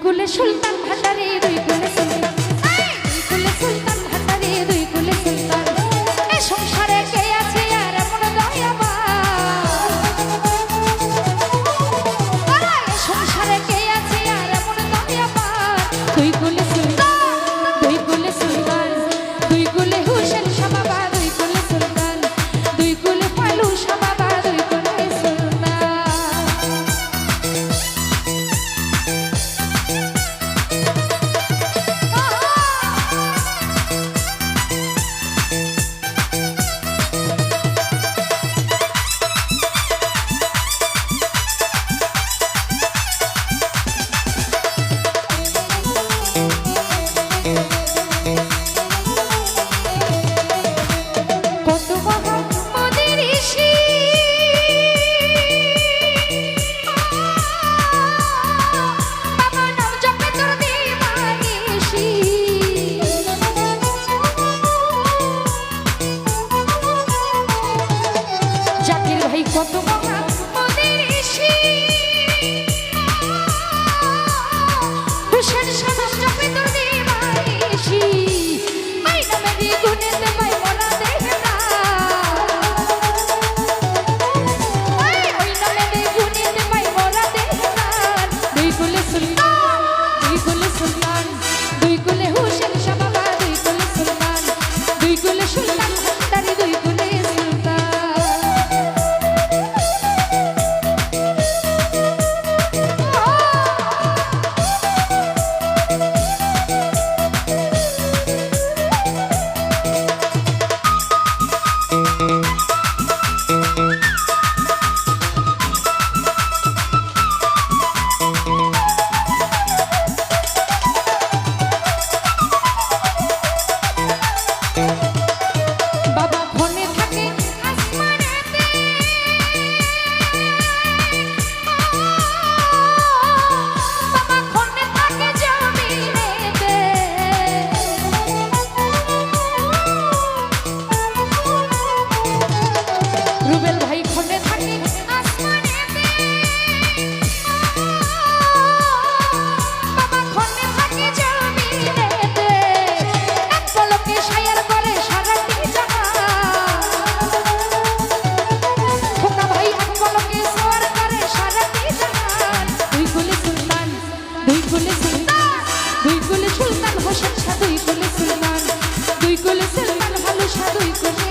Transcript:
কুলে সুলতান ভান্ডারে দুই কুলে সুলতান, দুই কুলে সুলতান ভান্ডারে দুই কুলে সুলতান। এ সংসারে কে আছে আর এমন দয়াবান, এ সংসারে কে আছে আর এমন দয়াবান। দুই কুলে সুলতান, দুই কুলে সুলতান, দুই কুলে হুসেন শাহ বাবা দুই কুলে সুলতান, দুই কুলে পালু শাহ বাবা দুই কুলে সুলতান। কত মহামদের ঋষি বাবা নাম জপে তোর দিবানিশি, জাকির ভাই কত মহামদের ঋষি হুসেন শাহ নাম জপে তোর দিবানিশি। ওই নামেরই গুণেতে ভাই মোরা দেহে দুই কুলে সুলতান, দুই কুলে সুলতান, দুই কুলে হুসেন শাহ বাবা দুই কুলে সুলতান, দুই কুলে সুলতান ভান্ডারি দুই কুলে সুলতান। বাবা ফোনে থাকে আসমানেতে, বাবা ফোনে থাকে জমিনেতে, রুবেল ভাই ফোনে থাকে আসমানেতে, বাবা ফোনে থাকে জমিনেতে। এক পলকে শায়ার করে সারাটি জাহান, খোকা ভাই এক পলকে সওয়ার করে সারাটি জাহান। দুই কুলে সুলতান, দুই কুলে সুলতান, দুই কুলে সুলতান হোসেন শাহ দুই কুলে সুলতান, দুই কুলে সুলতান ভালু শাহ দুই কুলে